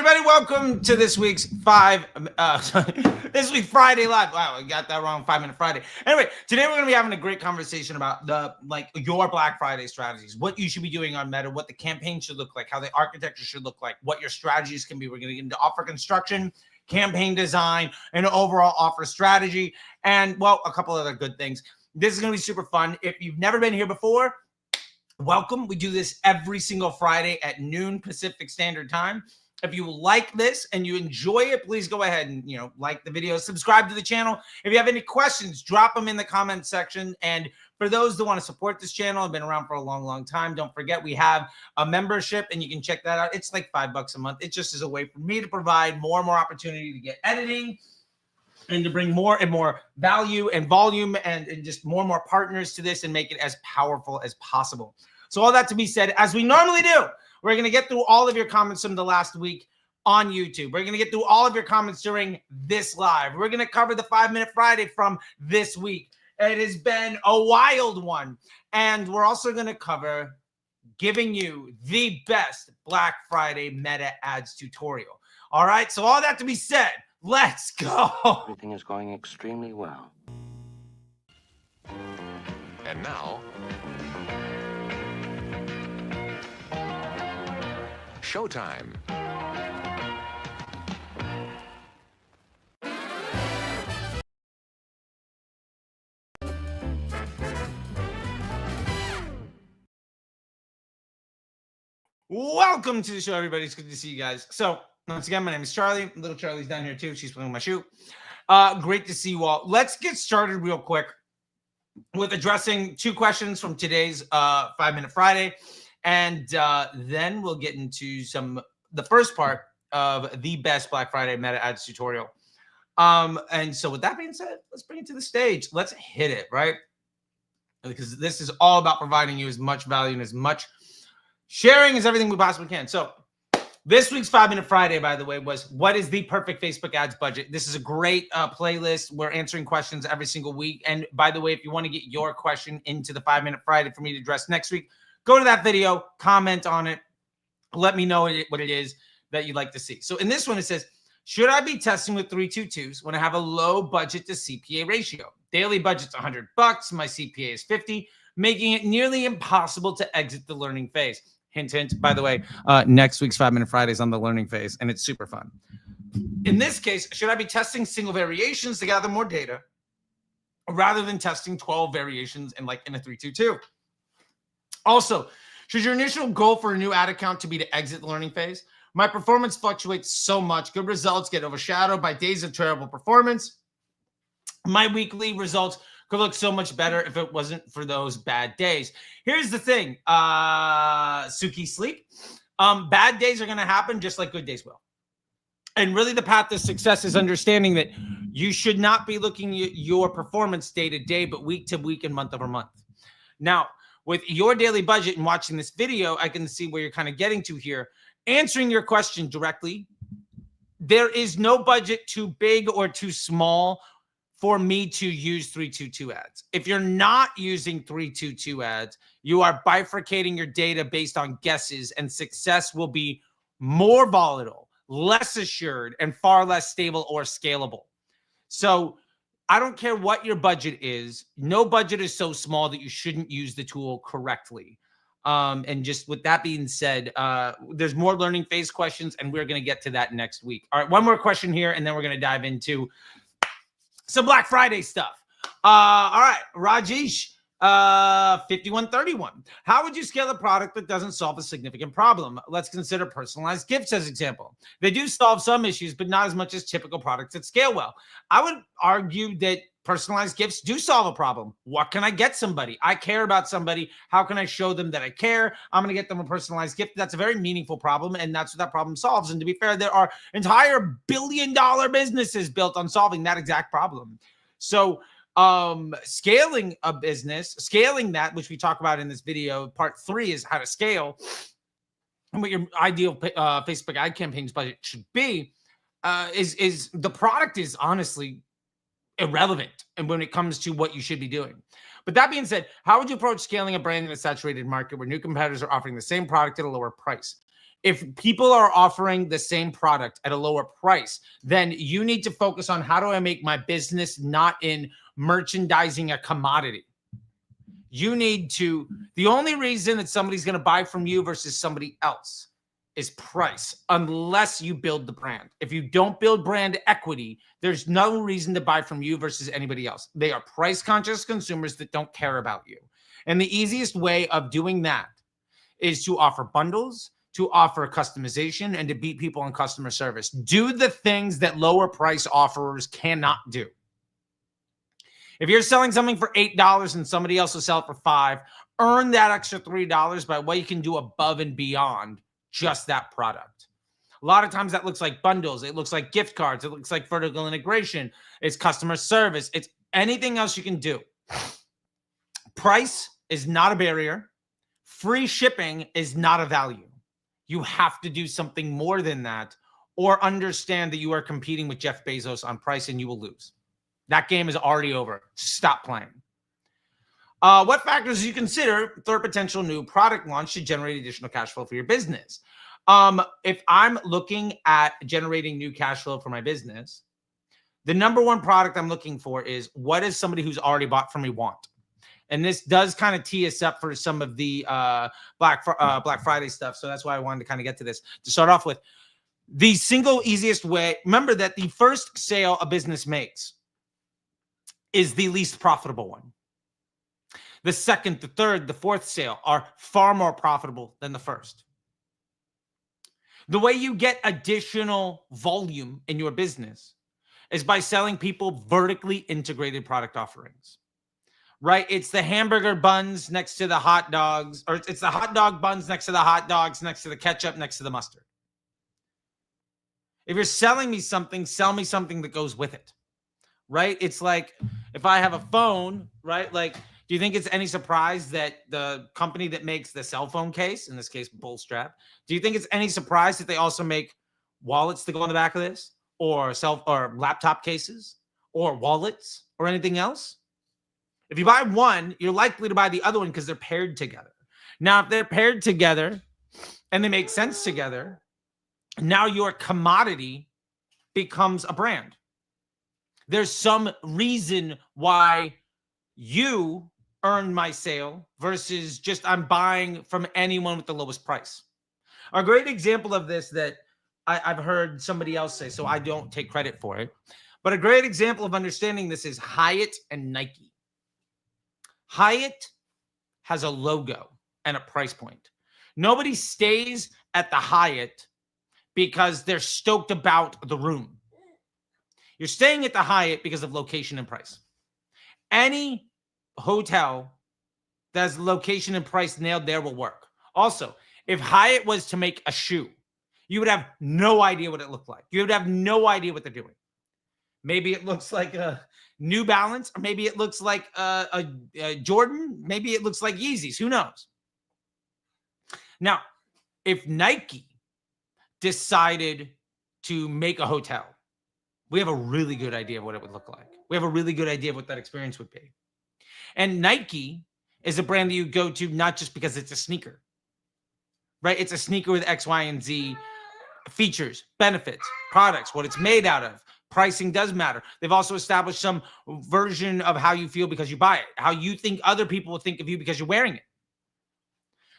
everybody, welcome to this week's Friday Live. Wow, I got that wrong, 5 Minute Friday. Anyway, today we're going to be having a great conversation about your Black Friday strategies, what you should be doing on Meta, what the campaign should look like, how the architecture should look like, what your strategies can be. We're going to get into offer construction, campaign design, and overall offer strategy, and, well, a couple other good things. This is going to be super fun. If you've never been here before, welcome. We do this every single Friday at noon Pacific Standard Time. If you like this and you enjoy it, please go ahead and, like the video, subscribe to the channel. If you have any questions, drop them in the comment section. And for those that want to support this channel, I've been around for a long, long time. Don't forget, we have a membership and you can check that out. It's like $5 a month. It just is a way for me to provide more and more opportunity to get editing and to bring more and more value and volume and just more and more partners to this and make it as powerful as possible. So all that to be said, as we normally do, we're going to get through all of your comments from the last week on YouTube. We're going to get through all of your comments during this live. We're going to cover the 5 Minute Friday from this week. It has been a wild one. And we're also going to cover giving you the best Black Friday meta ads tutorial. All right. So all that to be said, let's go. Everything is going extremely well. And now, showtime. Welcome to the show, everybody. It's good to see you guys. So, once again, my name is Charlie. Little Charlie's down here, too. She's playing with my shoe. Great to see you all. Let's get started real quick with addressing two questions from today's 5 Minute Friday. And then we'll get into the first part of the best Black Friday meta ads tutorial. And so with that being said, let's bring it to the stage. Let's hit it, right? Because this is all about providing you as much value and as much sharing as everything we possibly can. So this week's 5 Minute Friday, by the way, was what is the perfect Facebook ads budget? This is a great playlist. We're answering questions every single week. And by the way, if you want to get your question into the 5 Minute Friday for me to address next week, go to that video, comment on it. Let me know what it is that you'd like to see. So in this one, it says, should I be testing with 322s when I have a low budget to CPA ratio? Daily budget's $100. My CPA is 50, making it nearly impossible to exit the learning phase. Hint, hint. By the way, next week's 5 Minute Friday is on the learning phase, and it's super fun. In this case, should I be testing single variations to gather more data rather than testing 12 variations in a 322? Also, should your initial goal for a new ad account to be to exit the learning phase? My performance fluctuates so much. Good results get overshadowed by days of terrible performance. My weekly results could look so much better if it wasn't for those bad days. Here's the thing, Suki Sleep. Bad days are going to happen just like good days will. And really the path to success is understanding that you should not be looking at your performance day to day, but week to week and month over month. Now, with your daily budget and watching this video, I can see where you're kind of getting to here. Answering your question directly, there is no budget too big or too small for me to use 322 ads. If you're not using 322 ads, you are bifurcating your data based on guesses, and success will be more volatile, less assured, and far less stable or scalable. So I don't care what your budget is. No budget is so small that you shouldn't use the tool correctly. And just with that being said, there's more learning phase questions, and we're going to get to that next week. All right, one more question here, and then we're going to dive into some Black Friday stuff. All right, Rajesh, 5131. How would you scale a product that doesn't solve a significant problem? Let's consider personalized gifts as example. They do solve some issues, but not as much as typical products that scale well. I would argue that personalized gifts do solve a problem. What can I get somebody? I care about somebody. How can I show them that I care? I'm going to get them a personalized gift. That's a very meaningful problem, and that's what that problem solves. And to be fair, there are entire billion-dollar businesses built on solving that exact problem. So scaling a business, scaling that, which we talk about in this video, part 3 is how to scale and what your ideal Facebook ad campaigns budget should be, is the product is honestly irrelevant and when it comes to what you should be doing. But that being said, how would you approach scaling a brand in a saturated market where new competitors are offering the same product at a lower price? If people are offering the same product at a lower price, then you need to focus on how do I make my business not in merchandising a commodity. You need to, the only reason that somebody's going to buy from you versus somebody else is price, unless you build the brand. If you don't build brand equity, there's no reason to buy from you versus anybody else. They are price conscious consumers that don't care about you. And the easiest way of doing that is to offer bundles, to offer customization, and to beat people on customer service. Do the things that lower price offerers cannot do. If you're selling something for $8 and somebody else will sell it for $5, earn that extra $3 by what you can do above and beyond just that product. A lot of times that looks like bundles. It looks like gift cards. It looks like vertical integration. It's customer service. It's anything else you can do. Price is not a barrier. Free shipping is not a value. You have to do something more than that, or understand that you are competing with Jeff Bezos on price and you will lose. That game is already over. Stop playing. What factors do you consider for a potential new product launch to generate additional cash flow for your business? If I'm looking at generating new cash flow for my business, the number one product I'm looking for is, what does somebody who's already bought from me want? And this does kind of tee us up for some of the Black Friday stuff. So that's why I wanted to kind of get to this. To start off with, the single easiest way, remember that the first sale a business makes is the least profitable one. The second, the third, the fourth sale are far more profitable than the first. The way you get additional volume in your business is by selling people vertically integrated product offerings, right? It's the hamburger buns next to the hot dogs, or it's the hot dog buns next to the hot dogs, next to the ketchup, next to the mustard. If you're selling me something, sell me something that goes with it, right? It's like if I have a phone, right? Like, do you think it's any surprise that the company that makes the cell phone case, in this case, Bullstrap, do you think it's any surprise that they also make wallets to go on the back of this, or laptop cases, or wallets, or anything else? If you buy one, you're likely to buy the other one because they're paired together. Now, if they're paired together and they make sense together, now your commodity becomes a brand. There's some reason why you earn my sale versus just I'm buying from anyone with the lowest price. A great example of this that I've heard somebody else say, so I don't take credit for it, but a great example of understanding this is Hyatt and Nike. Hyatt has a logo and a price point. Nobody stays at the Hyatt because they're stoked about the room. You're staying at the Hyatt because of location and price. Any hotel that has location and price nailed there will work. Also, if Hyatt was to make a shoe, you would have no idea what it looked like. You would have no idea what they're doing. Maybe it looks like a New Balance, or maybe it looks like a Jordan. Maybe it looks like Yeezys. Who knows? Now, if Nike decided to make a hotel, we have a really good idea of what it would look like. We have a really good idea of what that experience would be. And Nike is a brand that you go to not just because it's a sneaker, right? It's a sneaker with X, Y, and Z features, benefits, products, what it's made out of. Pricing does matter. They've also established some version of how you feel because you buy it, how you think other people will think of you because you're wearing it.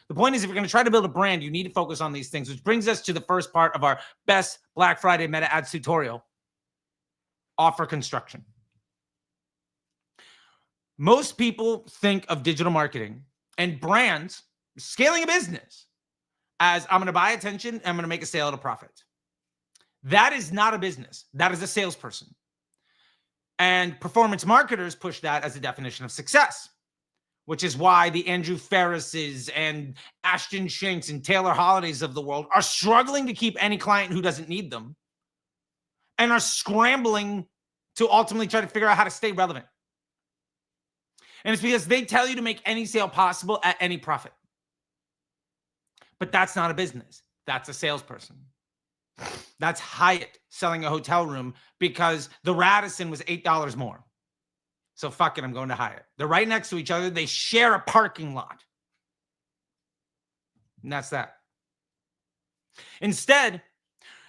The point is, if you're going to try to build a brand, you need to focus on these things, which brings us to the first part of our best Black Friday meta ads tutorial: offer construction. Most people think of digital marketing and brands scaling a business as I'm going to buy attention and I'm going to make a sale at a profit. That is not a business. That is a salesperson. And performance marketers push that as a definition of success, which is why the Andrew Ferrises and Ashton Shanks and Taylor Holidays of the world are struggling to keep any client who doesn't need them and are scrambling to ultimately try to figure out how to stay relevant. And it's because they tell you to make any sale possible at any profit. But that's not a business. That's a salesperson. That's Hyatt selling a hotel room because the Radisson was $8 more. So fuck it, I'm going to Hyatt. They're right next to each other. They share a parking lot. And that's that. Instead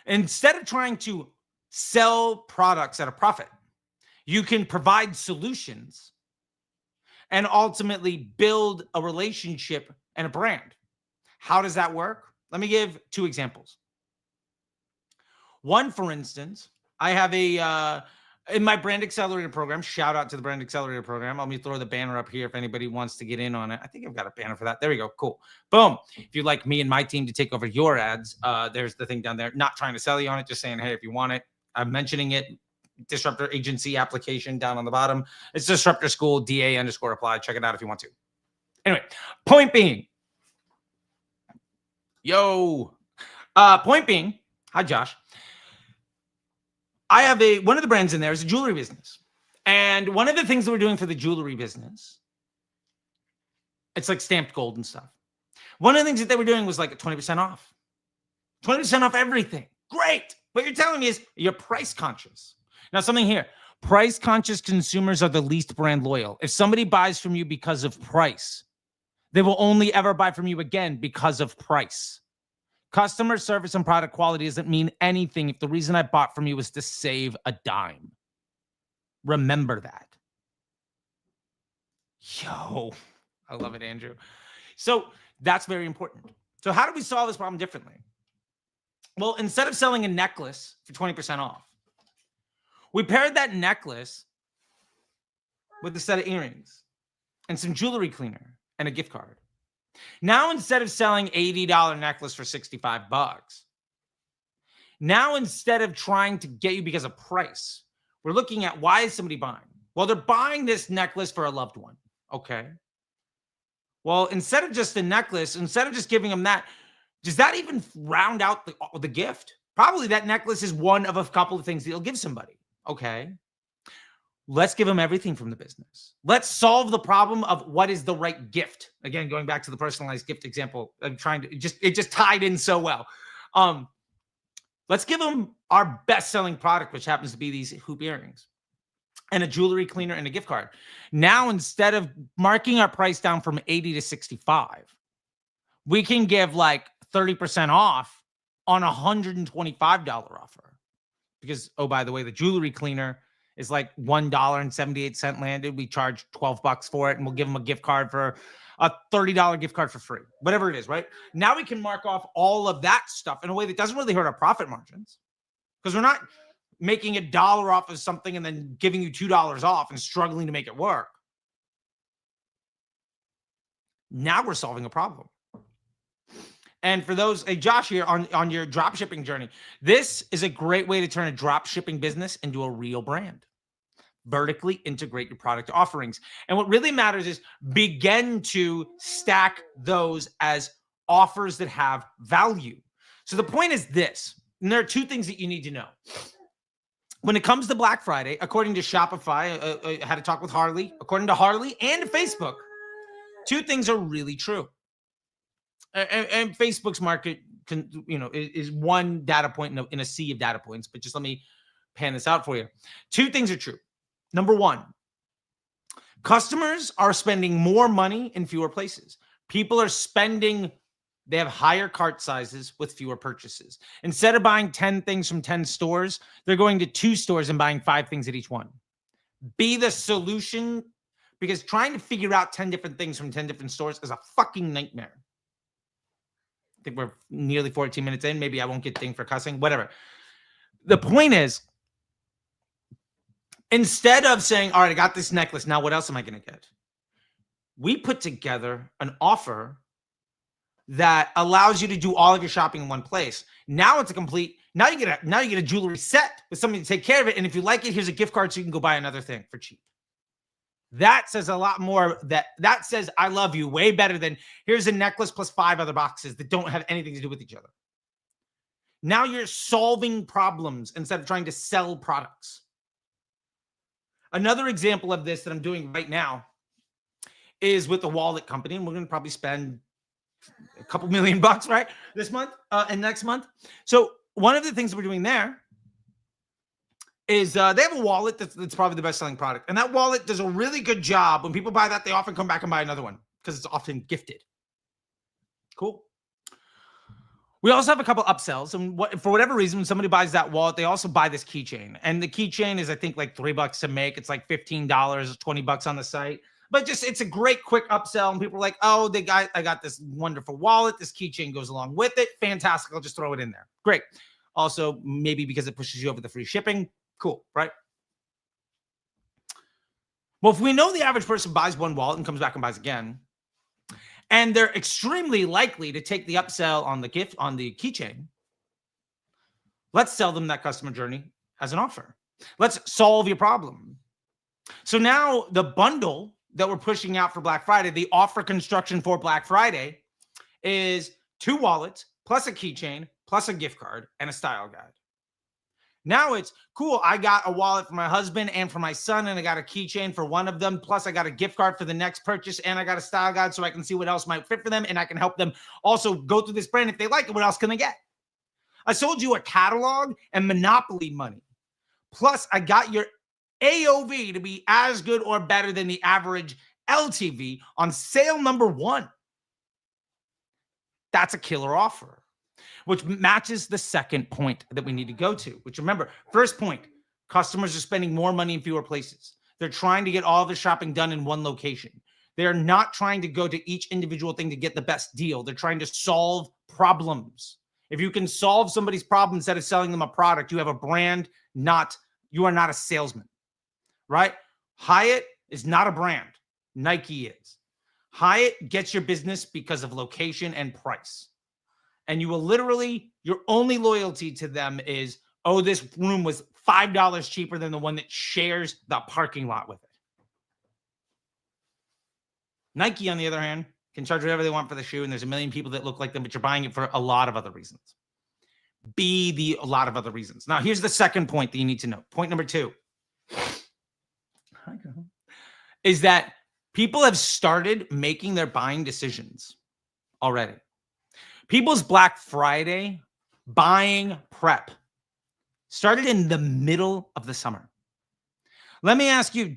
of trying to sell products at a profit, you can provide solutions and ultimately build a relationship and a brand. How does that work? Let me give two examples. One, for instance, I have in my Brand Accelerator program, shout out to the Brand Accelerator program. Let me throw the banner up here if anybody wants to get in on it. I think I've got a banner for that. There we go. Cool. Boom. If you'd like me and my team to take over your ads, there's the thing down there. Not trying to sell you on it, just saying, hey, if you want it, I'm mentioning it. Disruptor agency application down on the bottom. It's Disruptor School, DA_apply. Check it out if you want to. Anyway, point being, point being, hi, Josh. I have one of the brands in there is a jewelry business. And one of the things that we're doing for the jewelry business, it's like stamped gold and stuff. One of the things that they were doing was like 20% off. 20% off everything. Great. What you're telling me is you're price conscious. Now, something here. Price conscious consumers are the least brand loyal. If somebody buys from you because of price, they will only ever buy from you again because of price. Customer service and product quality doesn't mean anything if the reason I bought from you was to save a dime. Remember that. Yo, I love it, Andrew. So that's very important. So how do we solve this problem differently? Well, instead of selling a necklace for 20% off, we paired that necklace with a set of earrings and some jewelry cleaner and a gift card. Now, instead of selling $80 necklace for 65 bucks, now instead of trying to get you because of price, we're looking at why is somebody buying? Well, they're buying this necklace for a loved one. Okay. Well, instead of just a necklace, instead of just giving them that, does that even round out the gift? Probably that necklace is one of a couple of things that you'll give somebody. Okay. Let's give them everything from the business. Let's solve the problem of what is the right gift. Again, going back to the personalized gift example, I'm trying to it just tied in so well. Let's give them our best-selling product, which happens to be these hoop earrings and a jewelry cleaner and a gift card. Now, instead of marking our price down from 80 to 65, we can give like 30% off on a $125 offer. Because, oh, by the way, the jewelry cleaner is like $1.78 landed. We charge 12 bucks for it, and we'll give them a gift card for a $30 gift card for free, whatever it is, right? Now we can mark off all of that stuff in a way that doesn't really hurt our profit margins, because we're not making $1 off of something and then giving you $2 off and struggling to make it work. Now we're solving a problem. And for those, hey, Josh, here on your drop shipping journey, this is a great way to turn a drop shipping business into a real brand. Vertically integrate your product offerings. And what really matters is begin to stack those as offers that have value. So the point is this, and there are two things that you need to know. When it comes to Black Friday, according to Shopify, I had a talk with Harley, according to Harley and Facebook, two things are really true. And Facebook's market is one data point in a sea of data points, but just let me pan this out for you. Two things are true. Number one, customers are spending more money in fewer places. People are spending, they have higher cart sizes with fewer purchases. Instead of buying 10 things from 10 stores, they're going to 2 stores and buying 5 things at each one. Be the solution, because trying to figure out 10 different things from 10 different stores is a fucking nightmare. I think we're nearly 14 minutes in. Maybe I won't get dinged for cussing, whatever. The point is, instead of saying, all right, I got this necklace, now what else am I going to get? We put together an offer that allows you to do all of your shopping in one place. Now it's a complete, now you get a jewelry set with somebody to take care of it. And if you like it, here's a gift card so you can go buy another thing for cheap. That says a lot more. That says I love you way better than here's a necklace plus 5 other boxes that don't have anything to do with each other. Now you're solving problems instead of trying to sell products. Another example of this that I'm doing right now is with the wallet company, and we're going to probably spend a couple $1 million, right, this month and next month. So one of the things that we're doing there is they have a wallet that's probably the best-selling product. And that wallet does a really good job. When people buy that, they often come back and buy another one because it's often gifted. Cool. We also have a couple upsells, and for whatever reason, when somebody buys that wallet, they also buy this keychain. And the keychain is, I think, like $3 to make. It's like $15, $20 on the site. But just it's a great quick upsell, and people are like, "Oh, I got this wonderful wallet. This keychain goes along with it. Fantastic! I'll just throw it in there. Great." Also, maybe because it pushes you over the free shipping. Cool, right? Well, if we know the average person buys one wallet and comes back and buys again, and they're extremely likely to take the upsell on the keychain, let's sell them that customer journey as an offer. Let's solve your problem. So now the bundle that we're pushing out for Black Friday, the offer construction for Black Friday, is 2 wallets plus a keychain plus a gift card and a style guide. Now it's cool. I got a wallet for my husband and for my son, and I got a keychain for one of them. Plus, I got a gift card for the next purchase, and I got a style guide so I can see what else might fit for them, and I can help them also go through this brand. If they like it, what else can they get? I sold you a catalog and monopoly money. Plus, I got your AOV to be as good or better than the average LTV on sale number 1. That's a killer offer, which matches the second point that we need to go to, which, remember, first point, customers are spending more money in fewer places. They're trying to get all the shopping done in one location. They're not trying to go to each individual thing to get the best deal. They're trying to solve problems. If you can solve somebody's problem instead of selling them a product, you have a brand, you are not a salesman, right? Hyatt is not a brand. Nike is. Hyatt gets your business because of location and price. And you will literally, your only loyalty to them is, oh, this room was $5 cheaper than the one that shares the parking lot with it. Nike, on the other hand, can charge whatever they want for the shoe, and there's a million people that look like them, but you're buying it for a lot of other reasons. A lot of other reasons. Now, here's the second point that you need to know. Point number 2 is that people have started making their buying decisions already. People's Black Friday buying prep started in the middle of the summer. Let me ask you,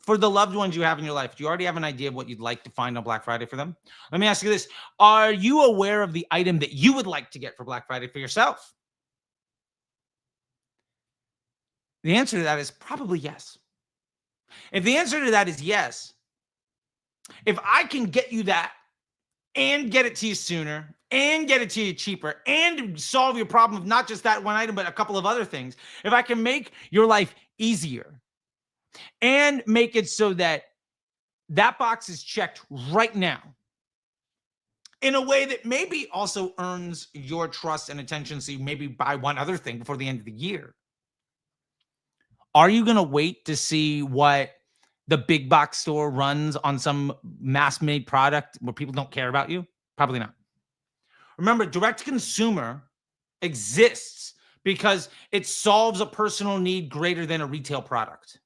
for the loved ones you have in your life, do you already have an idea of what you'd like to find on Black Friday for them? Let me ask you this. Are you aware of the item that you would like to get for Black Friday for yourself? The answer to that is probably yes. If the answer to that is yes, if I can get you that and get it to you sooner and get it to you cheaper and solve your problem of not just that one item, but a couple of other things, if I can make your life easier and make it so that that box is checked right now in a way that maybe also earns your trust and attention, so you maybe buy one other thing before the end of the year, are you going to wait to see what the big box store runs on some mass-made product where people don't care about you? Probably not. Remember, direct consumer exists because it solves a personal need greater than a retail product.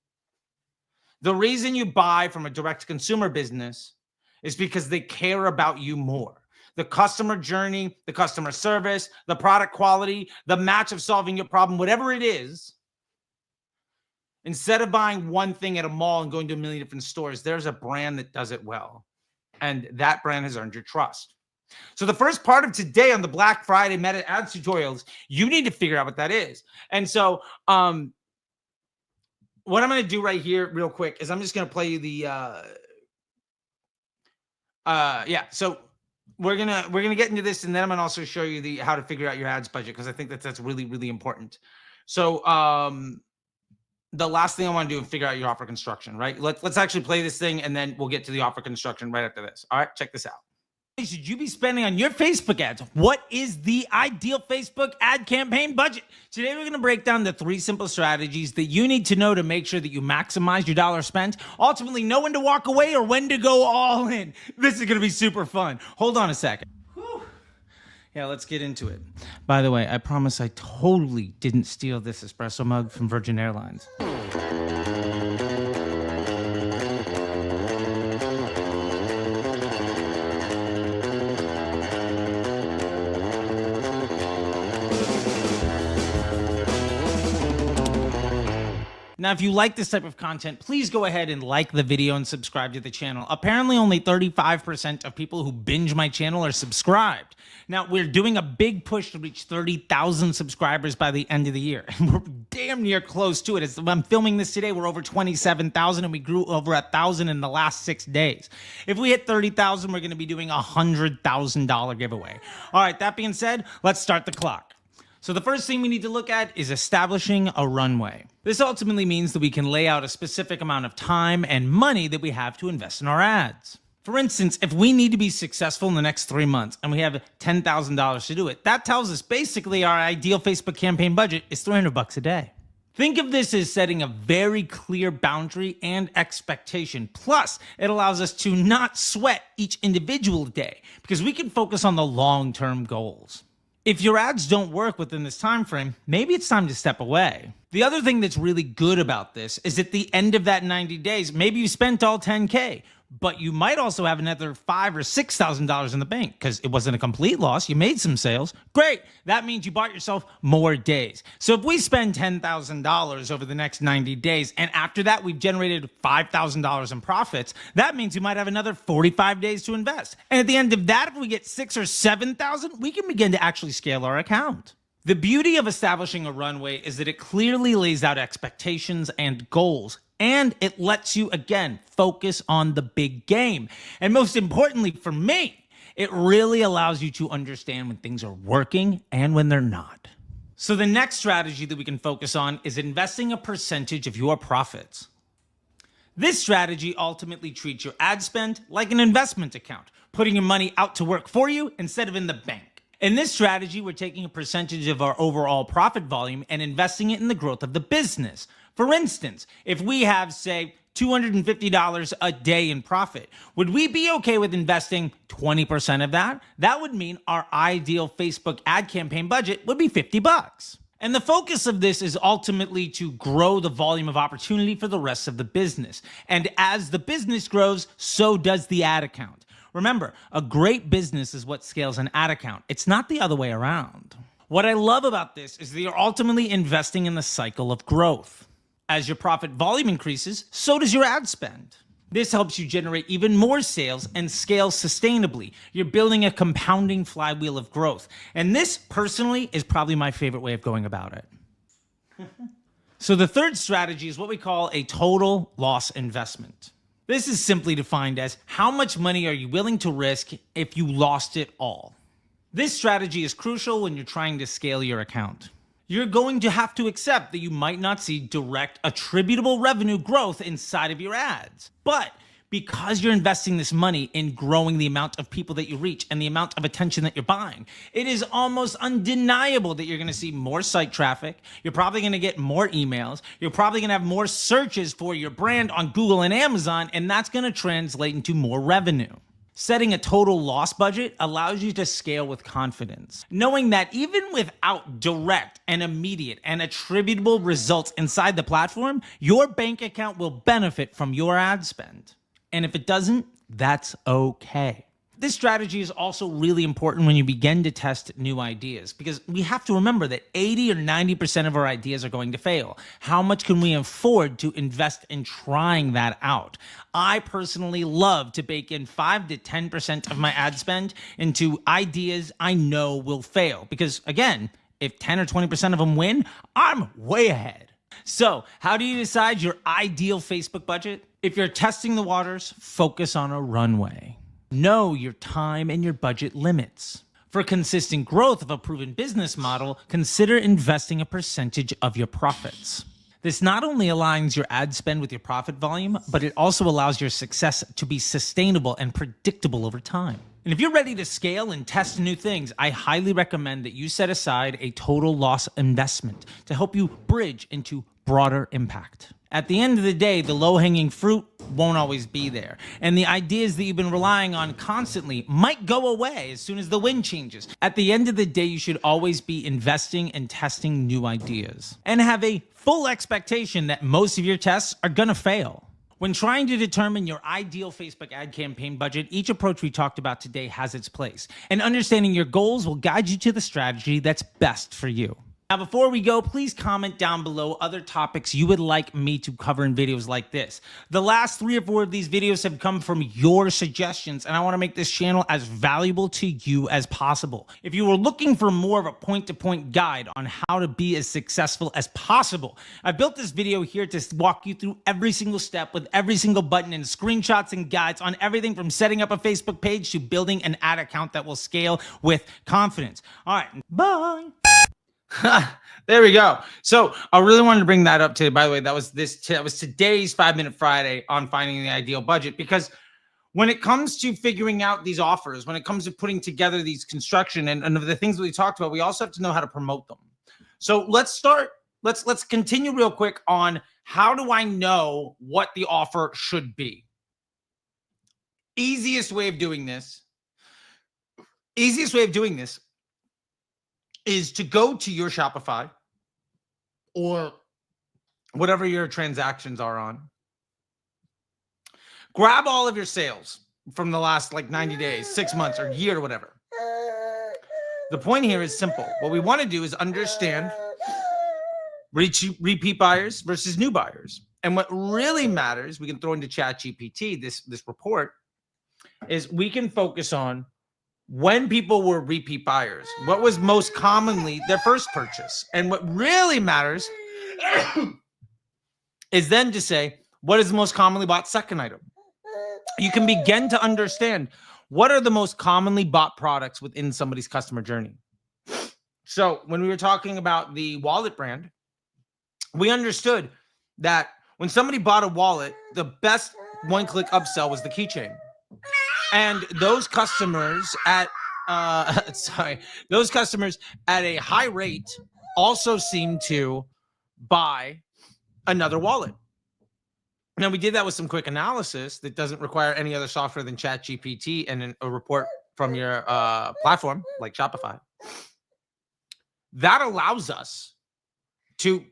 The reason you buy from a direct consumer business is because they care about you more. The customer journey, the customer service, the product quality, the match of solving your problem, whatever it is. Instead of buying one thing at a mall and going to a million different stores, there's a brand that does it well. And that brand has earned your trust. So the first part of today on the Black Friday meta ads tutorials, you need to figure out what that is. And so what I'm going to do right here real quick is I'm just going to play you the so we're going to get into this, and then I'm going to also show you how to figure out your ads budget, because I think that's really, really important. So the last thing I want to do is figure out your offer construction, right? Let's actually play this thing, and then we'll get to the offer construction right after this. All right, check this out. Should you be spending on your Facebook ads? What is the ideal Facebook ad campaign budget? Today, we're going to break down the 3 simple strategies that you need to know to make sure that you maximize your dollar spent, ultimately know when to walk away or when to go all in. This is going to be super fun. Hold on a second. Whew. Yeah, let's get into it. By the way, I promise I totally didn't steal this espresso mug from Virgin Airlines. Now, if you like this type of content, please go ahead and like the video and subscribe to the channel. Apparently, only 35% of people who binge my channel are subscribed. Now, we're doing a big push to reach 30,000 subscribers by the end of the year, and we're damn near close to it. As I'm filming this today, we're over 27,000, and we grew over 1,000 in the last 6 days. If we hit 30,000, we're going to be doing a $100,000 giveaway. All right, that being said, let's start the clock. So the first thing we need to look at is establishing a runway. This ultimately means that we can lay out a specific amount of time and money that we have to invest in our ads. For instance, if we need to be successful in the next 3 months and we have $10,000 to do it, that tells us basically our ideal Facebook campaign budget is $300 a day. Think of this as setting a very clear boundary and expectation. Plus, it allows us to not sweat each individual day because we can focus on the long-term goals. If your ads don't work within this time frame, maybe it's time to step away. The other thing that's really good about this is at the end of that 90 days, maybe you spent all 10K, but you might also have another $5,000 or $6,000 in the bank because it wasn't a complete loss. You made some sales. Great. That means you bought yourself more days. So if we spend $10,000 over the next 90 days, and after that we've generated $5,000 in profits, that means you might have another 45 days to invest. And at the end of that, if we get 6,000 or 7,000, we can begin to actually scale our account. The beauty of establishing a runway is that it clearly lays out expectations and goals, and it lets you, again, focus on the big game. And most importantly for me, it really allows you to understand when things are working and when they're not. So the next strategy that we can focus on is investing a percentage of your profits. This strategy ultimately treats your ad spend like an investment account, putting your money out to work for you instead of in the bank. In this strategy, we're taking a percentage of our overall profit volume and investing it in the growth of the business. For instance, if we have, say, $250 a day in profit, would we be okay with investing 20% of that? That would mean our ideal Facebook ad campaign budget would be $50. And the focus of this is ultimately to grow the volume of opportunity for the rest of the business. And as the business grows, so does the ad account. Remember, a great business is what scales an ad account. It's not the other way around. What I love about this is that you're ultimately investing in the cycle of growth. As your profit volume increases, so does your ad spend. This helps you generate even more sales and scale sustainably. You're building a compounding flywheel of growth. And this, personally, is probably my favorite way of going about it. So the third strategy is what we call a total loss investment. This is simply defined as how much money are you willing to risk if you lost it all. This strategy is crucial when you're trying to scale your account. You're going to have to accept that you might not see direct attributable revenue growth inside of your ads. But because you're investing this money in growing the amount of people that you reach and the amount of attention that you're buying, it is almost undeniable that you're going to see more site traffic. You're probably going to get more emails. You're probably going to have more searches for your brand on Google and Amazon, and that's going to translate into more revenue. Setting a total loss budget allows you to scale with confidence, knowing that even without direct and immediate and attributable results inside the platform, your bank account will benefit from your ad spend. And if it doesn't, that's okay. This strategy is also really important when you begin to test new ideas, because we have to remember that 80 or 90% of our ideas are going to fail. How much can we afford to invest in trying that out? I personally love to bake in 5 to 10% of my ad spend into ideas I know will fail, because again, if 10 or 20% of them win, I'm way ahead. So how do you decide your ideal Facebook budget? If you're testing the waters, focus on a runway. Know your time and your budget limits. For consistent growth of a proven business model, consider investing a percentage of your profits. This not only aligns your ad spend with your profit volume, but it also allows your success to be sustainable and predictable over time. And if you're ready to scale and test new things, I highly recommend that you set aside a total loss investment to help you bridge into broader impact. At the end of the day, the low-hanging fruit won't always be there. And the ideas that you've been relying on constantly might go away as soon as the wind changes. At the end of the day, you should always be investing and testing new ideas. And have a full expectation that most of your tests are gonna fail. When trying to determine your ideal Facebook ad campaign budget, each approach we talked about today has its place. And understanding your goals will guide you to the strategy that's best for you. Now, before we go, please comment down below other topics you would like me to cover in videos like this. The last 3 or 4 of these videos have come from your suggestions, and I want to make this channel as valuable to you as possible. If you were looking for more of a point-to-point guide on how to be as successful as possible, I built this video here to walk you through every single step with every single button and screenshots and guides on everything from setting up a Facebook page to building an ad account that will scale with confidence. All right, bye. There we go. So I really wanted to bring that up today. By the way, that was today's 5-Minute Friday on finding the ideal budget, because when it comes to figuring out these offers, when it comes to putting together these construction and the things that we talked about, we also have to know how to promote them. So let's continue real quick on how do I know what the offer should be. Easiest way of doing this is to go to your Shopify or whatever your transactions are on. Grab all of your sales from the last 90 days, 6 months, or year, or whatever. The point here is simple. What we want to do is understand repeat buyers versus new buyers. And what really matters, we can throw into ChatGPT, this report, is we can focus on when people were repeat buyers, what was most commonly their first purchase. And what really matters is then to say, what is the most commonly bought second item? You can begin to understand what are the most commonly bought products within somebody's customer journey. So when we were talking about the wallet brand, we understood that when somebody bought a wallet, the best one-click upsell was the keychain. And those customers at a high rate also seem to buy another wallet. Now, we did that with some quick analysis that doesn't require any other software than ChatGPT and a report from your platform like Shopify. That allows us to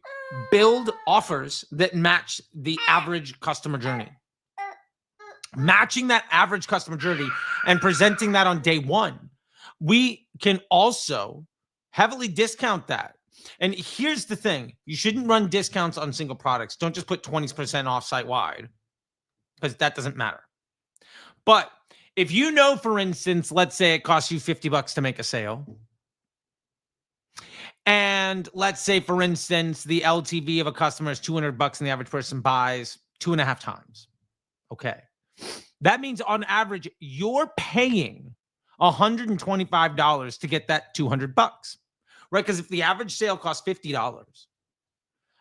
build offers that match the average customer journey. Matching that average customer journey and presenting that on day one, we can also heavily discount that. And here's the thing. You shouldn't run discounts on single products. Don't just put 20% off site-wide, because that doesn't matter. But if you know, for instance, let's say it costs you $50 to make a sale. And let's say, for instance, the LTV of a customer is $200 and the average person buys 2.5 times. Okay. That means on average, you're paying $125 to get that $200, right? Because if the average sale costs $50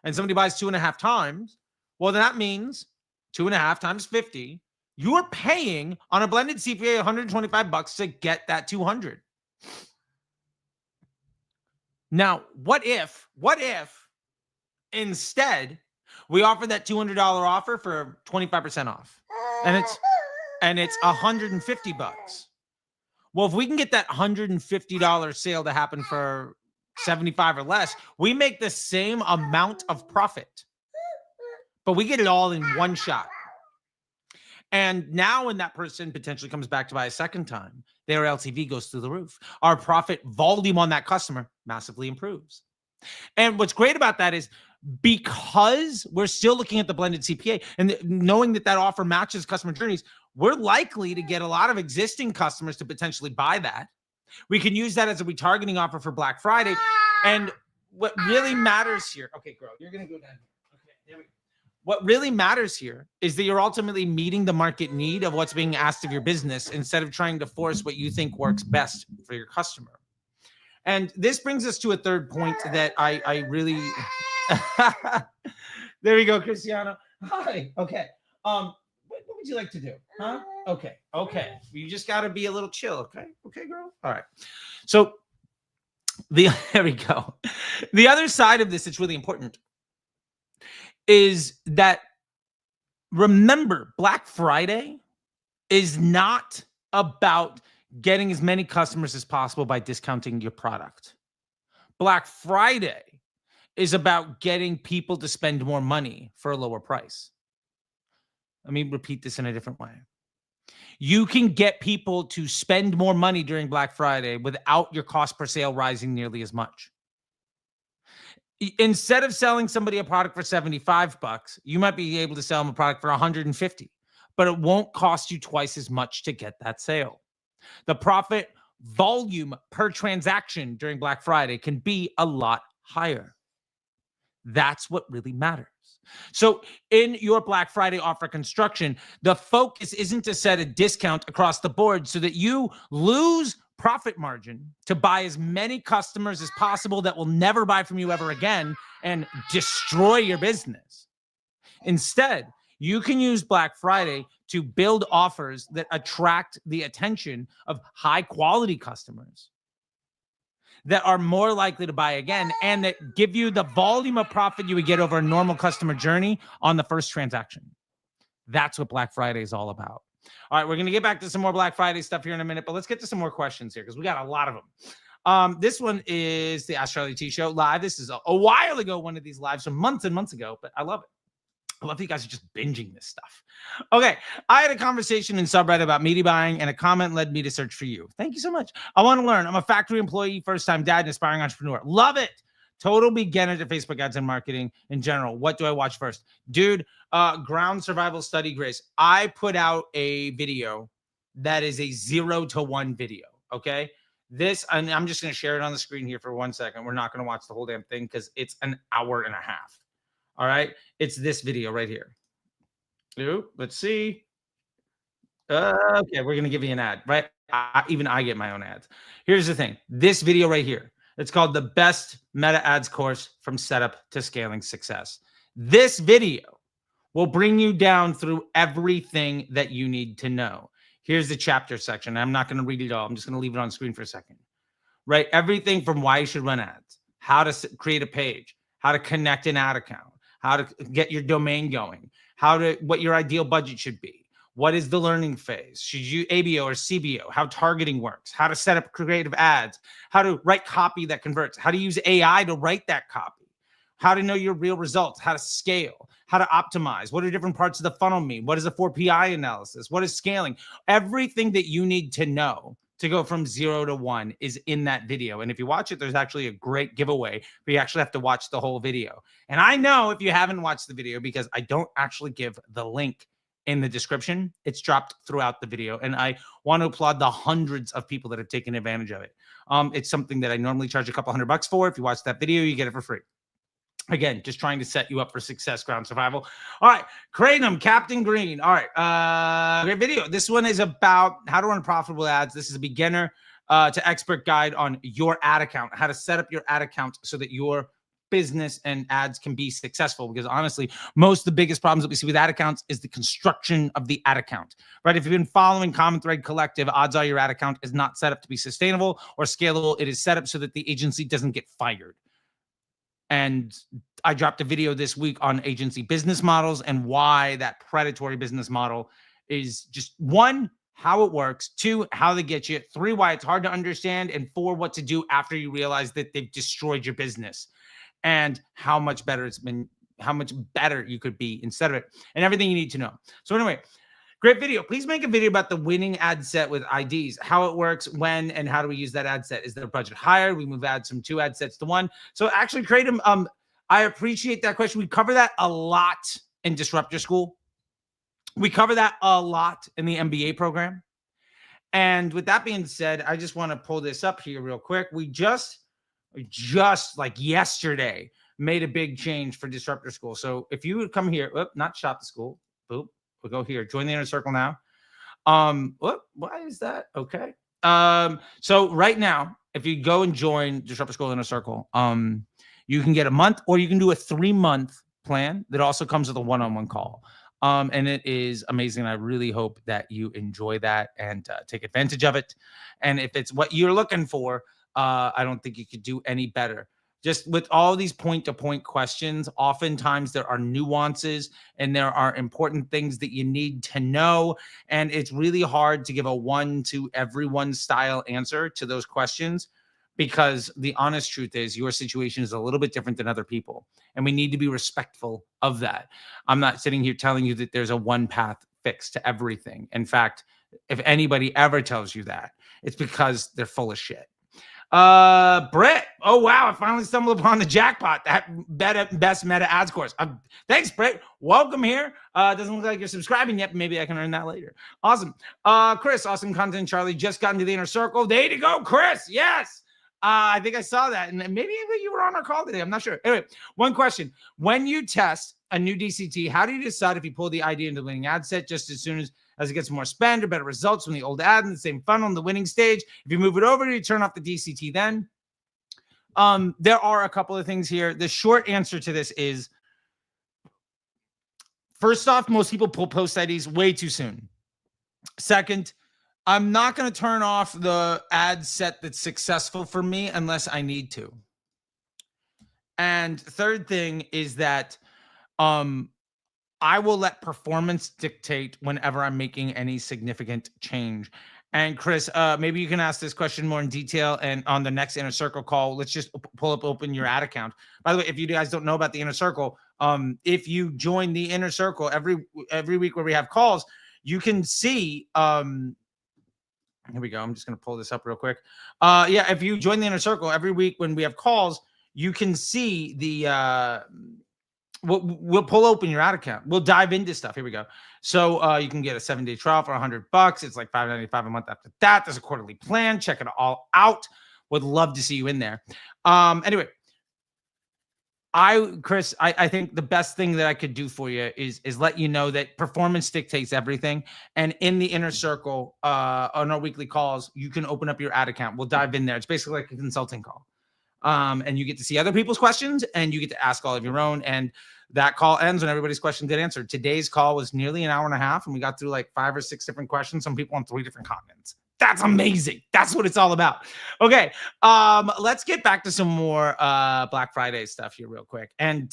and somebody buys 2.5 times, well, then that means 2.5 times 50, you're paying on a blended CPA $125 to get that 200. Now, what if instead we offer that $200 offer for 25% off? And it's $150. Well, if we can get that $150 sale to happen for 75 or less, we make the same amount of profit, but we get it all in one shot. And now when that person potentially comes back to buy a second time, their LTV goes through the roof. Our profit volume on that customer massively improves. And what's great about that is, because we're still looking at the blended CPA and knowing that offer matches customer journeys, we're likely to get a lot of existing customers to potentially buy that. We can use that as a retargeting offer for Black Friday. And what really matters here, okay, girl, you're going to go down here. Okay, there we go. What really matters here is that you're ultimately meeting the market need of what's being asked of your business instead of trying to force what you think works best for your customer. And this brings us to a third point that I really... There we go, Cristiano. Hi. Okay. What would you like to do? Huh? Okay. You just got to be a little chill. Okay, girl. All right. So there we go. The other side of this that's really important is that, remember, Black Friday is not about getting as many customers as possible by discounting your product. Black Friday is about getting people to spend more money for a lower price. Let me repeat this in a different way. You can get people to spend more money during Black Friday without your cost per sale rising nearly as much. Instead of selling somebody a product for $75, you might be able to sell them a product for $150, but it won't cost you twice as much to get that sale. The profit volume per transaction during Black Friday can be a lot higher. That's what really matters. So in your Black Friday offer construction, the focus isn't to set a discount across the board so that you lose profit margin to buy as many customers as possible that will never buy from you ever again and destroy your business. Instead, you can use Black Friday to build offers that attract the attention of high quality customers that are more likely to buy again and that give you the volume of profit you would get over a normal customer journey on the first transaction. That's what Black Friday is all about. All right, we're going to get back to some more Black Friday stuff here in a minute, but let's get to some more questions here because we got a lot of them. This one is the Ask Charley T Show live. This is a while ago, one of these lives from months and months ago, but I love it. I love that you guys are just binging this stuff. Okay, I had a conversation in subreddit about media buying, and a comment led me to search for you. Thank you so much. I want to learn. I'm a factory employee, first-time dad, and aspiring entrepreneur. Love it. Total beginner to Facebook ads and marketing in general. What do I watch first? Dude, ground survival study, Grace. I put out a video that is a 0 to 1 video, okay? This, and I'm just going to share it on the screen here for 1 second. We're not going to watch the whole damn thing because it's an hour and a half. All right, it's this video right here. Ooh, let's see. Okay, we're gonna give you an ad, right? Even I get my own ads. Here's the thing: this video right here. It's called the Best Meta Ads Course from Setup to Scaling Success. This video will bring you down through everything that you need to know. Here's the chapter section. I'm not going to read it all. I'm just going to leave it on screen for a second. Right? Everything from why you should run ads, how to create a page, how to connect an ad account, how to get your domain going, what your ideal budget should be. What is the learning phase? Should you ABO or CBO? How targeting works, how to set up creative ads, how to write copy that converts, how to use AI to write that copy, how to know your real results, how to scale, how to optimize. What do different parts of the funnel mean? What is a 4PI analysis? What is scaling? Everything that you need to know to go from 0 to 1 is in that video. And if you watch it, there's actually a great giveaway, but you actually have to watch the whole video. And I know if you haven't watched the video because I don't actually give the link in the description. It's dropped throughout the video. And I want to applaud the hundreds of people that have taken advantage of it. It's something that I normally charge a couple $100 for. If you watch that video, you get it for free. Again, just trying to set you up for success, ground survival. All right, Kratom, Captain Green. All right, great video. This one is about how to run profitable ads. This is a beginner to expert guide on your ad account, how to set up your ad account so that your business and ads can be successful. Because honestly, most of the biggest problems that we see with ad accounts is the construction of the ad account, right? If you've been following Common Thread Collective, odds are your ad account is not set up to be sustainable or scalable. It is set up so that the agency doesn't get fired. And I dropped a video this week on agency business models and why that predatory business model is just 1, how it works, 2, how they get you, 3, why it's hard to understand, and 4, what to do after you realize that they've destroyed your business and how much better it's been, how much better you could be instead of it, and everything you need to know. So anyway, great video. Please make a video about the winning ad set with IDs, how it works, when, and how do we use that ad set? Is there a budget higher? We move ads from 2 ad sets to 1. So actually create them. I appreciate that question. We cover that a lot in Disrupt Your School. We cover that a lot in the MBA program. And with that being said, I just want to pull this up here real quick. We just like yesterday made a big change for Disrupt Your School. So if you would come here, not shop the school, boop. We'll go here. Join the inner circle now. Why is that? Okay. So right now, if you go and join Disrupt Your School Inner Circle, you can get a month or you can do a 3-month plan that also comes with a one-on-one call. And it is amazing. I really hope that you enjoy that and take advantage of it. And if it's what you're looking for, I don't think you could do any better. Just with all these point-to-point questions, oftentimes there are nuances and there are important things that you need to know. And it's really hard to give a one-to-everyone style answer to those questions because the honest truth is your situation is a little bit different than other people. And we need to be respectful of that. I'm not sitting here telling you that there's a one-path fix to everything. In fact, if anybody ever tells you that, it's because they're full of shit. Brett. Oh wow, I finally stumbled upon the jackpot. That best meta ads course. Thanks, Brett. Welcome here. Doesn't look like you're subscribing yet, but maybe I can earn that later. Awesome. Chris, awesome content. Charlie just got into the inner circle. There you go, Chris. Yes. I think I saw that, and maybe you were on our call today. I'm not sure. Anyway, one question: when you test a new DCT, how do you decide if you pull the idea into the winning ad set just as soon as it gets more spend or better results from the old ad in the same funnel in the winning stage? If you move it over, you turn off the DCT then? There are a couple of things here. The short answer to this is, first off, most people pull post IDs way too soon. Second, I'm not going to turn off the ad set that's successful for me unless I need to. And third thing is that I will let performance dictate whenever I'm making any significant change. And Chris, maybe you can ask this question more in detail and on the next Inner Circle call. Let's just open your ad account. By the way, if you guys don't know about the Inner Circle, if you join the Inner Circle every week where we have calls, you can see here we go. I'm just going to pull this up real quick. Yeah, if you join the Inner Circle every week when we have calls, you can see the we'll pull open your ad account. We'll dive into stuff. Here we go. So you can get a 7-day trial for $100. It's like $5.95 a month after that. There's a quarterly plan. Check it all out. Would love to see you in there. Anyway, Chris, I think the best thing that I could do for you is let you know that performance dictates everything. And in the Inner Circle, on our weekly calls, you can open up your ad account. We'll dive in there. It's basically like a consulting call. And you get to see other people's questions and you get to ask all of your own. And that call ends when everybody's question get answered. Today's call was nearly an hour and a half, and we got through like 5 or 6 different questions. Some people on 3 different continents. That's amazing. That's what it's all about. Okay. Let's get back to some more Black Friday stuff here real quick. And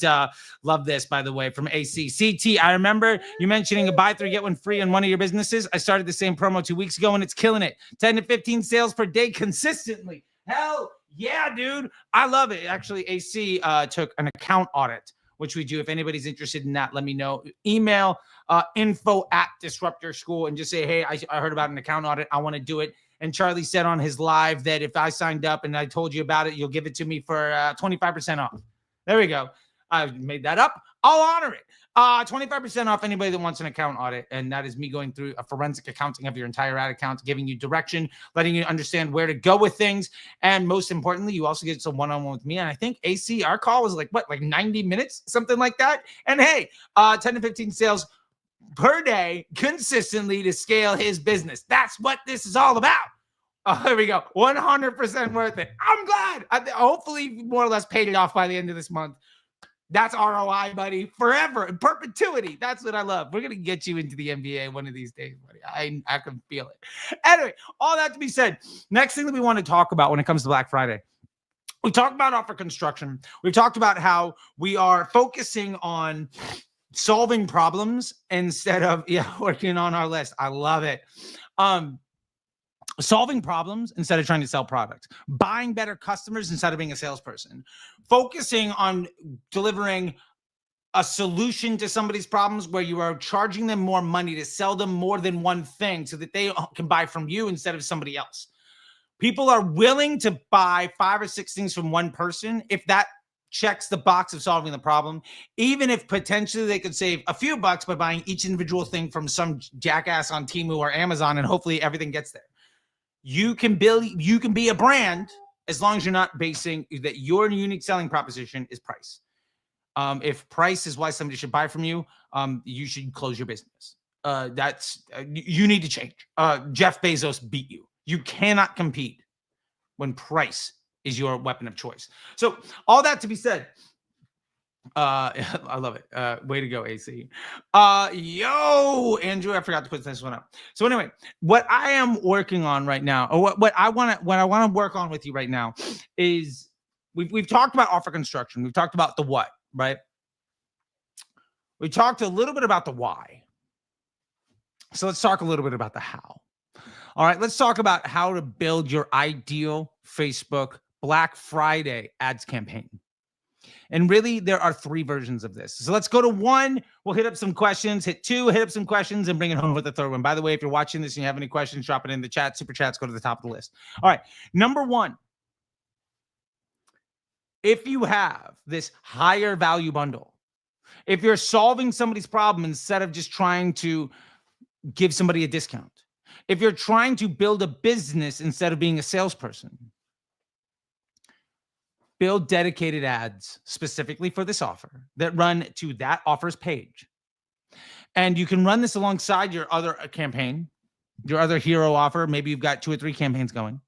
love this, by the way, from AC. CT, I remember you mentioning a buy 3, get 1 free on one of your businesses. I started the same promo 2 weeks ago and it's killing it. 10 to 15 sales per day consistently. Hell yeah, dude. I love it. Actually, AC took an account audit, which we do. If anybody's interested in that, let me know. Email info@disruptyourschool and just say, hey, I heard about an account audit. I want to do it. And Charlie said on his live that if I signed up and I told you about it, you'll give it to me for 25% off. There we go. I made that up. I'll honor it. 25% off anybody that wants an account audit. And that is me going through a forensic accounting of your entire ad account, giving you direction, letting you understand where to go with things. And most importantly, you also get some one-on-one with me. And I think AC, our call was like 90 minutes, something like that. And hey, 10 to 15 sales per day consistently to scale his business. That's what this is all about. There we go. 100% worth it. I'm glad. Hopefully more or less paid it off by the end of this month. That's ROI, buddy. Forever. In perpetuity. That's what I love. We're going to get you into the NBA one of these days, buddy. I can feel it. Anyway, all that to be said, next thing that we want to talk about when it comes to Black Friday, we talked about offer construction. We've talked about how we are focusing on solving problems instead of working on our list. I love it. Solving problems instead of trying to sell products, buying better customers instead of being a salesperson, focusing on delivering a solution to somebody's problems where you are charging them more money to sell them more than one thing so that they can buy from you instead of somebody else. People are willing to buy 5 or 6 things from one person if that checks the box of solving the problem, even if potentially they could save a few bucks by buying each individual thing from some jackass on Temu or Amazon, and hopefully everything gets there. You can be a brand as long as you're not basing that your unique selling proposition is price. If price is why somebody should buy from you, you should close your business. You need to change. Jeff Bezos beat you. You cannot compete when price is your weapon of choice. So all that to be said, I love it. Way to go, AC. Yo, Andrew, I forgot to put this one up. So anyway, what I am working on right now, or what I want to work on with you right now is we've talked about offer construction. We've talked about the what, right? We talked a little bit about the why. So let's talk a little bit about the how. All right, let's talk about how to build your ideal Facebook Black Friday ads campaign. And really, there are 3 versions of this. So let's go to 1. We'll hit up some questions. Hit 2, hit up some questions, and bring it home with the 3rd one. By the way, if you're watching this and you have any questions, drop it in the chat. Super chats go to the top of the list. All right. Number 1, if you have this higher value bundle, if you're solving somebody's problem instead of just trying to give somebody a discount, if you're trying to build a business instead of being a salesperson, build dedicated ads specifically for this offer that run to that offer's page. And you can run this alongside your other campaign, your other hero offer. Maybe you've got 2 or 3 campaigns going.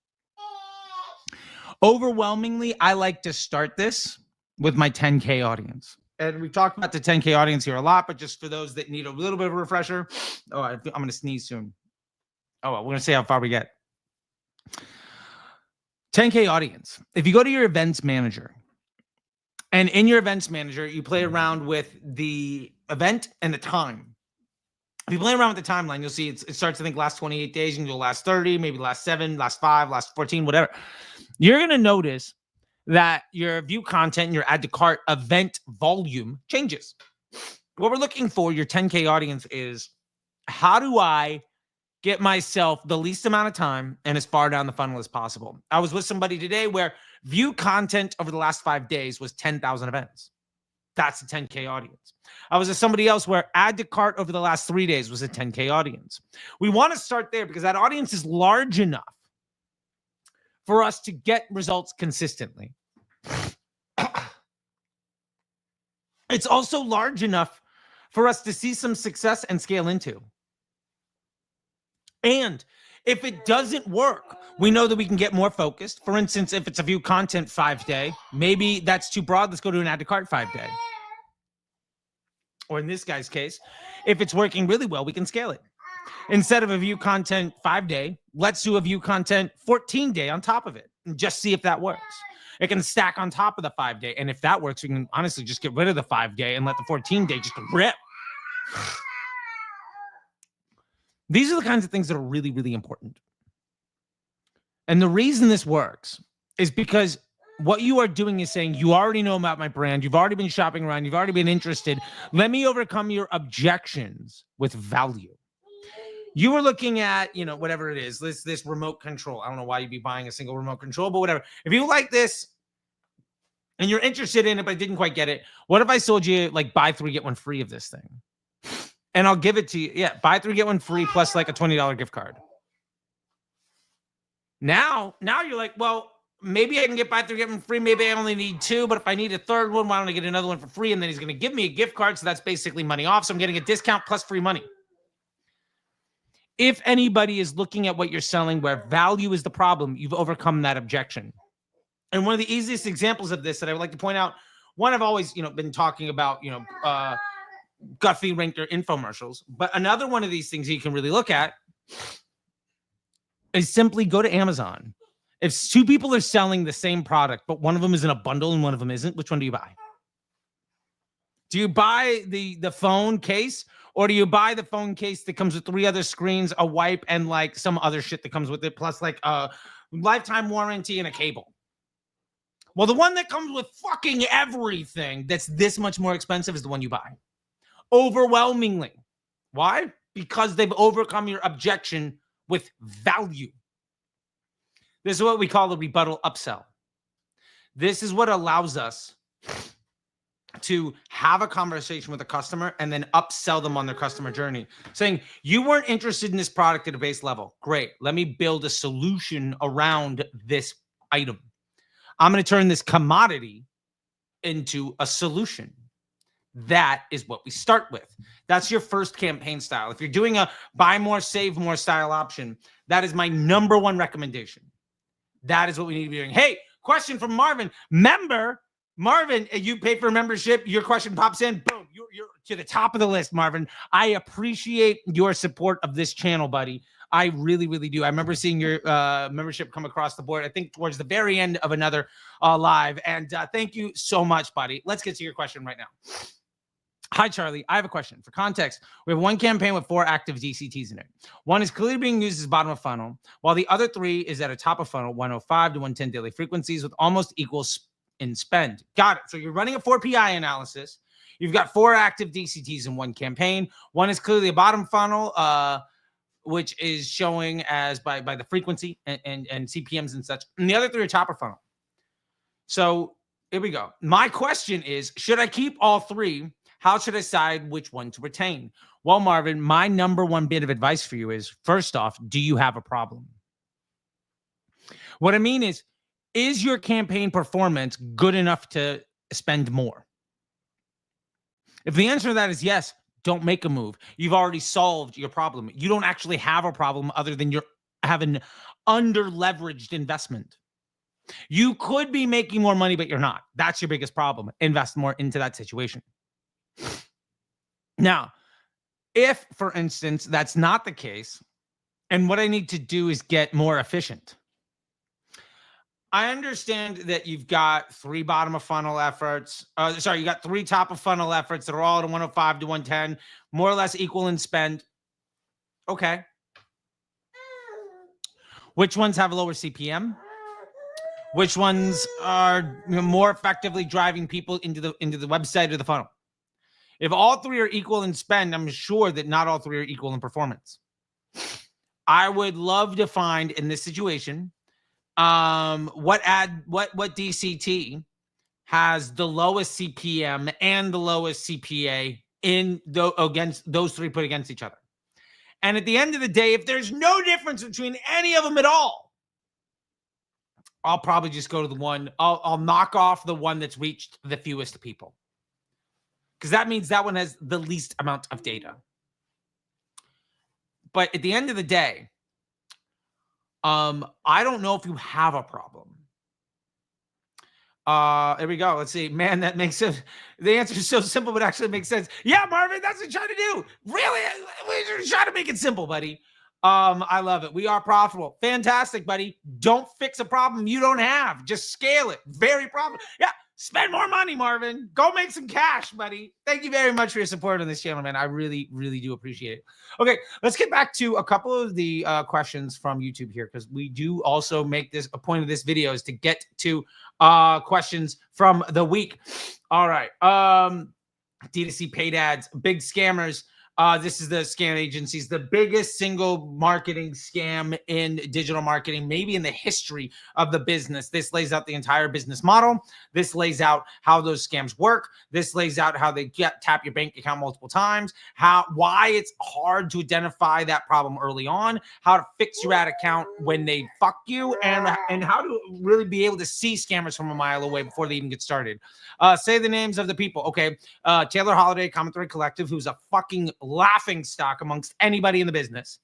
Overwhelmingly, I like to start this with my 10K audience. And we've talked about the 10K audience here a lot, but just for those that need a little bit of a refresher. Oh, I'm going to sneeze soon. Oh, well, we're going to see how far we get. 10K audience. If you go to your events manager, and in your events manager, you play around with the event and the time. If you play around with the timeline, you'll see it starts, I think, last 28 days. You can go last 30, maybe last 7, last 5, last 14, whatever. You're going to notice that your view content and your add to cart event volume changes. What we're looking for, your 10K audience, is how do I get myself the least amount of time and as far down the funnel as possible? I was with somebody today where view content over the last 5 days was 10,000 events. That's a 10K audience. I was with somebody else where add to cart over the last 3 days was a 10K audience. We want to start there because that audience is large enough for us to get results consistently. It's also large enough for us to see some success and scale into. And if it doesn't work, we know that we can get more focused. For instance, if it's a view content 5-day, maybe that's too broad. Let's go to an add to cart 5-day. Or in this guy's case, if it's working really well, we can scale it. Instead of a view content 5-day, let's do a view content 14-day on top of it and just see if that works. It can stack on top of the 5-day. And if that works, we can honestly just get rid of the 5-day and let the 14-day just rip. These are the kinds of things that are really, really important. And the reason this works is because what you are doing is saying, you already know about my brand. You've already been shopping around. You've already been interested. Let me overcome your objections with value. You were looking at, whatever it is, this remote control. I don't know why you'd be buying a single remote control, but whatever. If you like this and you're interested in it, but didn't quite get it, what if I sold you like buy 3, get 1 free of this thing? And I'll give it to you. Yeah, buy 3, get 1 free plus like a $20 gift card. Now you're like, well, maybe I can get buy 3, get 1 free. Maybe I only need 2, but if I need a third one, why don't I get another one for free? And then he's going to give me a gift card. So that's basically money off. So I'm getting a discount plus free money. If anybody is looking at what you're selling where value is the problem, you've overcome that objection. And one of the easiest examples of this that I would like to point out, one I've always, been talking about, Guthrie Rinker infomercials. But another one of these things you can really look at is simply go to Amazon. If 2 people are selling the same product, but one of them is in a bundle and one of them isn't, which one do you buy? Do you buy the phone case, or do you buy the phone case that comes with 3 other screens, a wipe, and like some other shit that comes with it, plus like a lifetime warranty and a cable? Well, the one that comes with fucking everything that's this much more expensive is the one you buy. Overwhelmingly. Why? Because they've overcome your objection with value. This is what we call a rebuttal upsell. This is what allows us to have a conversation with a customer and then upsell them on their customer journey, saying, you weren't interested in this product at a base level. Great. Let me build a solution around this item. I'm going to turn this commodity into a solution. That is what we start with. That's your first campaign style. If you're doing a buy more, save more style option, that is my number 1 recommendation. That is what we need to be doing. Hey, question from Marvin. Marvin, you pay for a membership. Your question pops in. Boom. You're to the top of the list, Marvin. I appreciate your support of this channel, buddy. I really, really do. I remember seeing your membership come across the board, I think towards the very end of another live. And thank you so much, buddy. Let's get to your question right now. Hi, Charlie. I have a question. For context, we have 1 campaign with 4 active DCTs in it. 1 is clearly being used as bottom of funnel, while the other 3 is at a top of funnel, 105 to 110 daily frequencies with almost equal in spend. Got it. So you're running a 4 PI analysis. You've got 4 active DCTs in 1 campaign. 1 is clearly a bottom funnel, which is showing as by the frequency and CPMs and such. And the other 3 are top of funnel. So here we go. My question is, should I keep all three? How should I decide which one to retain? Well, Marvin, my number one bit of advice for you is, first off, do you have a problem? What I mean is your campaign performance good enough to spend more? If the answer to that is yes, don't make a move. You've already solved your problem. You don't actually have a problem other than you have an under-leveraged investment. You could be making more money, but you're not. That's your biggest problem. Invest more into that situation. Now, if, for instance, that's not the case, and what I need to do is get more efficient. I understand that you've got 3 bottom of funnel efforts. You got 3 top of funnel efforts that are all at 105 to 110, more or less equal in spend. Okay. Which ones have lower CPM? Which ones are more effectively driving people into the website or the funnel? If all 3 are equal in spend, I'm sure that not all 3 are equal in performance. I would love to find in this situation what DCT has the lowest CPM and the lowest CPA against those 3 put against each other. And at the end of the day, if there's no difference between any of them at all, I'll probably just go to the one. I'll knock off the one that's reached the fewest people, because that means that one has the least amount of data. But at the end of the day, I don't know if you have a problem. There we go. Let's see. Man, that makes sense. The answer is so simple, but actually makes sense. Yeah, Marvin, that's what you're trying to do. Really? We're trying to make it simple, buddy. I love it. We are profitable. Fantastic, buddy. Don't fix a problem you don't have. Just scale it. Very profitable. Yeah. Spend more money, Marvin. Go make some cash, buddy. Thank you very much for your support on this channel, man. I really, really do appreciate it. Okay, let's get back to a couple of the questions from YouTube here, because we do also make this a point of this video is to get to questions from the week. All right. D2C paid ads, big scammers. This is the scam agencies, the biggest single marketing scam in digital marketing, maybe in the history of the business. This lays out the entire business model. This lays out how those scams work. This lays out how they tap your bank account multiple times, why it's hard to identify that problem early on, how to fix your ad account when they fuck you, and how to really be able to see scammers from a mile away before they even get started. Say the names of the people. Okay. Taylor Holiday, Comment Thread Collective, who's a fucking laughing stock amongst anybody in the business.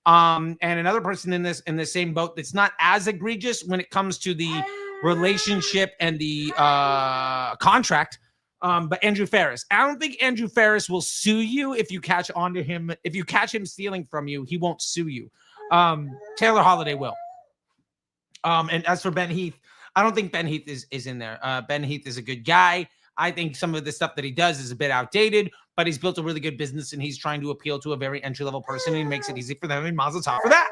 And another person in the same boat that's not as egregious when it comes to the relationship and the contract. But Andrew Ferris. I don't think Andrew Ferris will sue you if you catch onto him. If you catch him stealing from you, he won't sue you. Taylor Holiday will. And as for Ben Heath, I don't think Ben Heath is in there. Ben Heath is a good guy. I think some of the stuff that he does is a bit outdated, but he's built a really good business and he's trying to appeal to a very entry-level person, and he makes it easy for them, and mazel tov for that.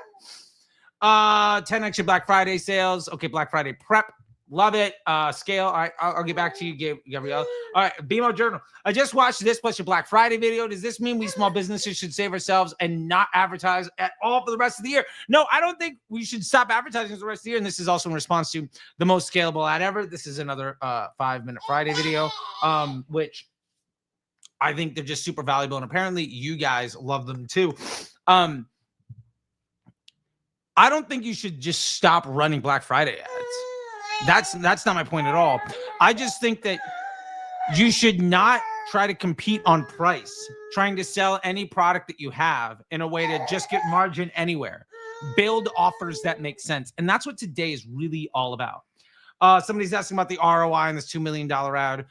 10 extra Black Friday sales. Okay, Black Friday prep. Love it. Scale. All right, I'll get back to you, Gabrielle. All right, BMO Journal. I just watched this plus your Black Friday video. Does this mean we small businesses should save ourselves and not advertise at all for the rest of the year? No, I don't think we should stop advertising for the rest of the year. And this is also in response to the most scalable ad ever. This is another 5-minute Friday video, which I think they're just super valuable. And apparently you guys love them too. I don't think you should just stop running Black Friday ads. That's not my point at all. I just think that you should not try to compete on price, trying to sell any product that you have in a way to just get margin anywhere. Build offers that make sense. And that's what today is really all about. Somebody's asking about the ROI on this $2 million ad.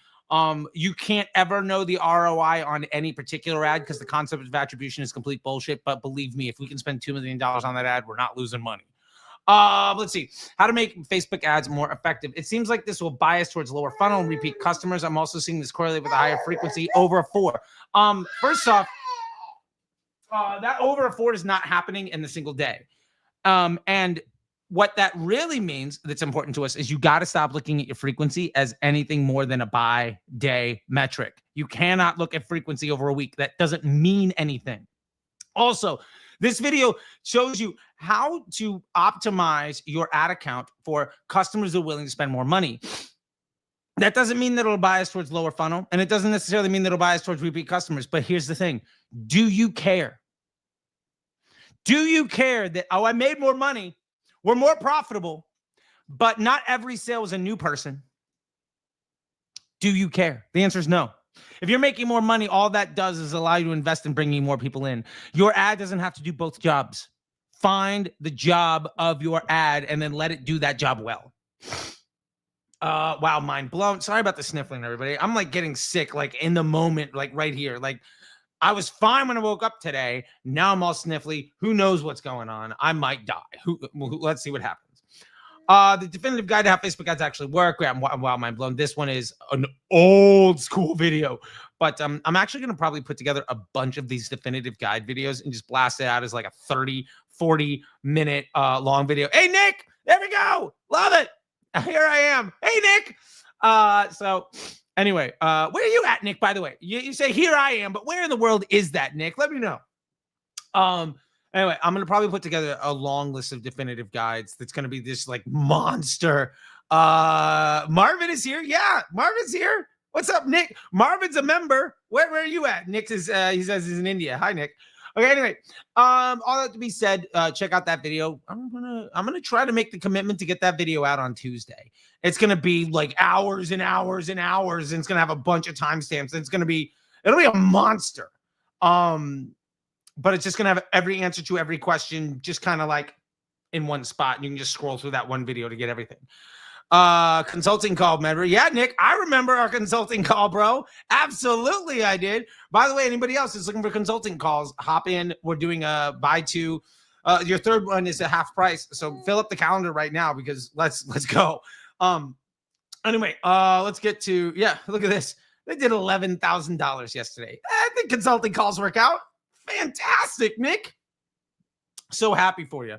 You can't ever know the ROI on any particular ad because the concept of attribution is complete bullshit. But believe me, if we can spend $2 million on that ad, we're not losing money. Let's see how to make Facebook ads more effective. It seems like this will bias towards lower funnel and repeat customers. I'm also seeing this correlate with a higher frequency over 4. First off, that over a 4 is not happening in the single day. And what that really means that's important to us is you got to stop looking at your frequency as anything more than a by day metric. You cannot look at frequency over a week. That doesn't mean anything. Also, this video shows you how to optimize your ad account for customers who are willing to spend more money. That doesn't mean that it'll bias towards lower funnel, and it doesn't necessarily mean that it'll bias towards repeat customers. But here's the thing. Do you care? Do you care that, oh, I made more money, we're more profitable, but not every sale is a new person? Do you care? The answer is no. If you're making more money, all that does is allow you to invest in bringing more people in. Your ad doesn't have to do both jobs. Find the job of your ad and then let it do that job well. Wow, mind blown. Sorry about the sniffling, everybody. I'm like getting sick, like in the moment, like right here. Like I was fine when I woke up today. Now I'm all sniffly. Who knows what's going on? I might die. Let's see what happens. The definitive guide to how Facebook ads actually work. Wow, mind blown. This one is an old school video, but I'm actually going to probably put together a bunch of these definitive guide videos and just blast it out as like a 30, 40 minute long video. Hey, Nick, there we go. Love it. Here I am. Hey, Nick. So anyway, where are you at, Nick, by the way? You say here I am, but where in the world is that, Nick? Let me know. Anyway, I'm going to probably put together a long list of definitive guides. That's going to be this like monster. Marvin is here. Yeah, Marvin's here. What's up, Nick? Marvin's a member. Where are you at? Nick is, he says he's in India. Hi, Nick. Okay, anyway, all that to be said, check out that video. I'm gonna try to make the commitment to get that video out on Tuesday. It's gonna be like hours and hours and hours, and it's gonna have a bunch of timestamps. It'll be a monster. But it's just gonna have every answer to every question, just kind of like in one spot. And you can just scroll through that one video to get everything. Consulting call, remember? Yeah, Nick, I remember our consulting call, bro. Absolutely, I did. By the way, anybody else is looking for consulting calls, hop in. We're doing a buy two. Your third one is a half price, so fill up the calendar right now because let's go. Anyway, let's get to look at this. They did $11,000 yesterday. I think consulting calls work out. Fantastic, Nick. So happy for you.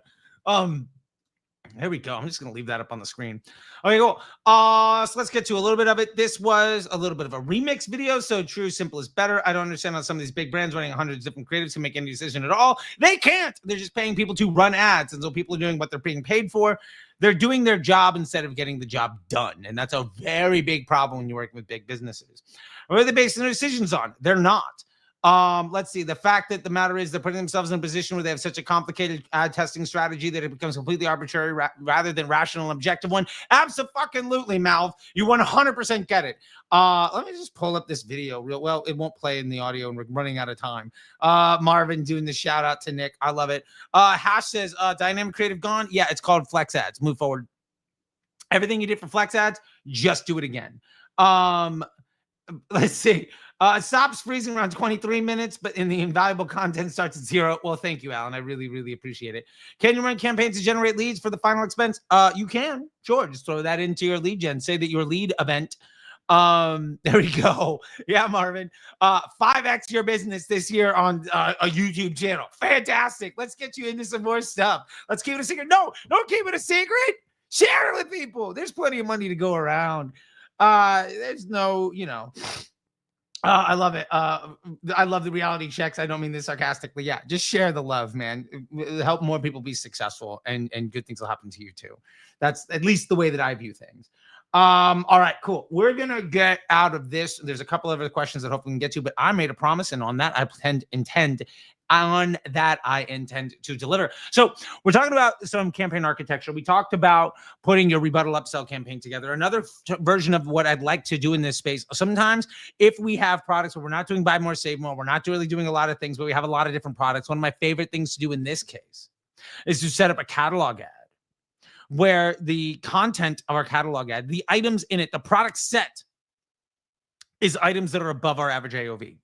There we go. I'm just going to leave that up on the screen. Okay, cool. So let's get to a little bit of it. This was a little bit of a remix video. So true, simple is better. I don't understand how some of these big brands running hundreds of different creatives can make any decision at all. They can't. They're just paying people to run ads. And so people are doing what they're being paid for. They're doing their job instead of getting the job done. And that's a very big problem when you're working with big businesses. What are they basing their decisions on? They're not. Let's see. The fact that the matter is they're putting themselves in a position where they have such a complicated ad testing strategy that it becomes completely arbitrary rather than rational and objective one. Absolutely, Malv. You 100% get it. Let me just pull up this video real well. It won't play in the audio and we're running out of time. Marvin doing the shout out to Nick. I love it. Hash says, dynamic creative gone. Yeah, it's called flex ads. Move forward. Everything you did for flex ads, just do it again. Let's see. It stops freezing around 23 minutes, but in the invaluable content starts at 0. Well, thank you, Alan. I really, really appreciate it. Can you run campaigns to generate leads for the final expense? You can. Sure. Just throw that into your lead gen. Say that your lead event. There we go. Yeah, Marvin. 5x your business this year on a YouTube channel. Fantastic. Let's get you into some more stuff. Let's keep it a secret. No, don't keep it a secret. Share it with people. There's plenty of money to go around. There's no, I love it. I love the reality checks. I don't mean this sarcastically. Yeah, just share the love, man. It'll help more people be successful and good things will happen to you too. That's at least the way that I view things. All right, cool. We're going to get out of this. There's a couple of other questions that hopefully we can get to, but I made a promise, and on that, I intend to deliver. So we're talking about some campaign architecture. We talked about putting your rebuttal upsell campaign together. Another version of what I'd like to do in this space. Sometimes if we have products where we're not doing buy more, save more, we're not really doing a lot of things, but we have a lot of different products. One of my favorite things to do in this case is to set up a catalog ad where the content of our catalog ad, the items in it, the product set is items that are above our average AOV.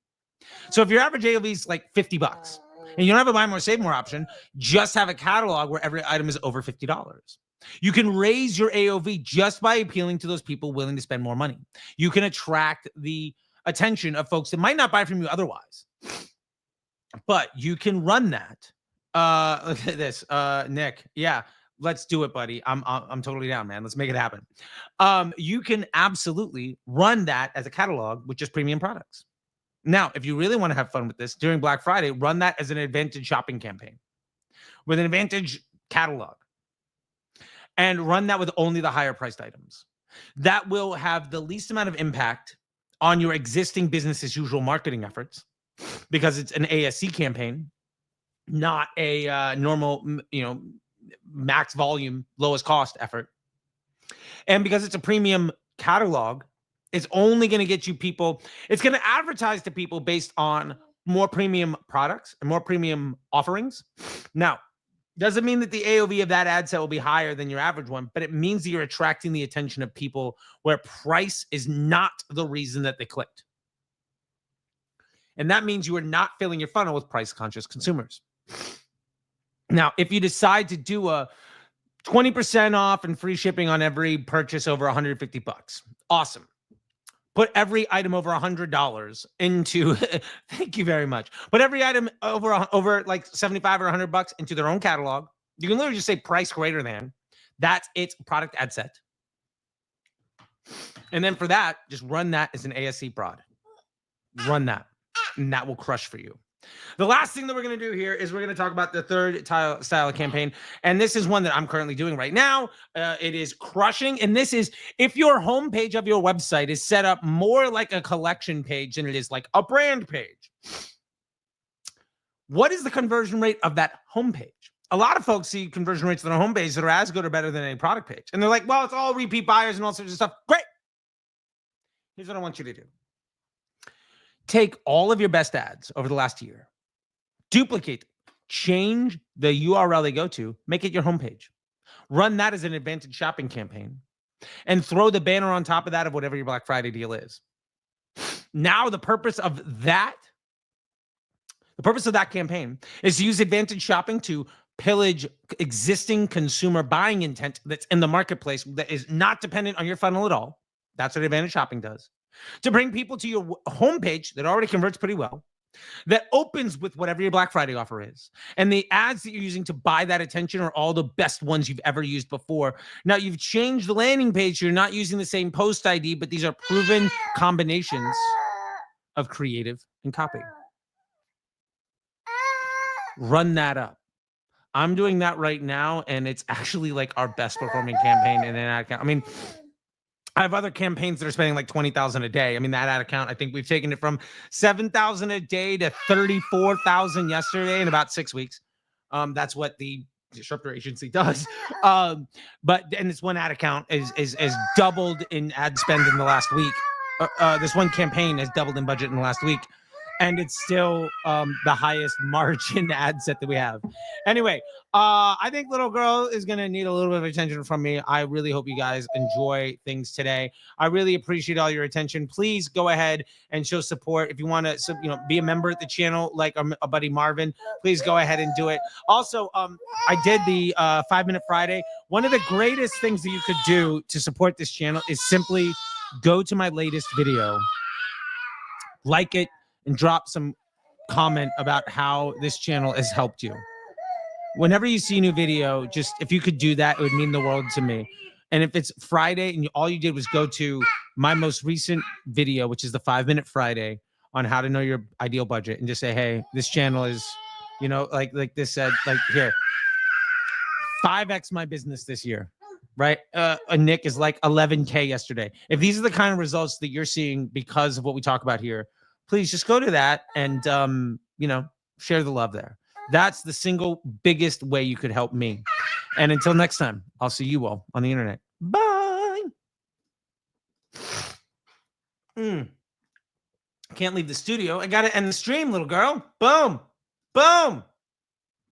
So if your average AOV is like $50 and you don't have a buy more, save more option, just have a catalog where every item is over $50. You can raise your AOV just by appealing to those people willing to spend more money. You can attract the attention of folks that might not buy from you otherwise. But you can run that. Look at this, Nick. Yeah, let's do it, buddy. I'm totally down, man. Let's make it happen. You can absolutely run that as a catalog with just premium products. Now, if you really want to have fun with this during Black Friday, run that as an Advantage shopping campaign with an Advantage catalog and run that with only the higher priced items. that will have the least amount of impact on your existing business as usual marketing efforts, because it's an ASC campaign, not a normal, max volume, lowest cost effort. And because it's a premium catalog, it's only going to get you people, it's going to advertise to people based on more premium products and more premium offerings. Now, doesn't mean that the AOV of that ad set will be higher than your average one, but it means that you're attracting the attention of people where price is not the reason that they clicked. And that means you are not filling your funnel with price-conscious consumers. Now, if you decide to do a 20% off and free shipping on every purchase over $150, awesome. Put every item over $100 into, thank you very much. Put every item over like 75 or $100 into their own catalog. You can literally just say price greater than. That's its product ad set. And then for that, just run that as an ASC prod. Run that, and that will crush for you. The last thing that we're going to do here is we're going to talk about the third style campaign. And this is one that I'm currently doing right now. It is crushing. And this is if your homepage of your website is set up more like a collection page than it is like a brand page. What is the conversion rate of that homepage? A lot of folks see conversion rates on a homepage that are as good or better than any product page. And they're like, well, it's all repeat buyers and all sorts of stuff. Great. Here's what I want you to do. Take all of your best ads over the last year, duplicate, change the URL they go to, make it your homepage. Run that as an advantage shopping campaign and throw the banner on top of that of whatever your Black Friday deal is. Now the purpose of that campaign is to use advantage shopping to pillage existing consumer buying intent that's in the marketplace that is not dependent on your funnel at all. That's what advantage shopping does. To bring people to your homepage that already converts pretty well, that opens with whatever your Black Friday offer is. And the ads that you're using to buy that attention are all the best ones you've ever used before. Now, you've changed the landing page. You're not using the same post ID, but these are proven combinations of creative and copy. Run that up. I'm doing that right now, and it's actually like our best performing campaign in an ad account. I mean, I have other campaigns that are spending like $20,000 a day. I mean, that ad account, I think we've taken it from $7,000 a day to $34,000 yesterday in about 6 weeks. That's what the disruptor agency does. And this one ad account is doubled in ad spend in the last week. This one campaign has doubled in budget in the last week. And it's still the highest margin ad set that we have. Anyway, I think little girl is going to need a little bit of attention from me. I really hope you guys enjoy things today. I really appreciate all your attention. Please go ahead and show support. If you want to be a member at the channel like a buddy Marvin, please go ahead and do it. Also, I did the 5-Minute Friday. One of the greatest things that you could do to support this channel is simply go to my latest video, like it, and drop some comment about how this channel has helped you. Whenever you see a new video, just if you could do that, it would mean the world to me. And if it's Friday and all you did was go to my most recent video, which is the 5-Minute Friday on how to know your ideal budget, and just say, hey, this channel is, like this said, like here, 5x my business this year, right? Nick is like 11K yesterday. If these are the kind of results that you're seeing because of what we talk about here, please just go to that and, share the love there. That's the single biggest way you could help me. And until next time, I'll see you all on the internet. Bye. Can't leave the studio. I got to end the stream, little girl. Boom. Boom.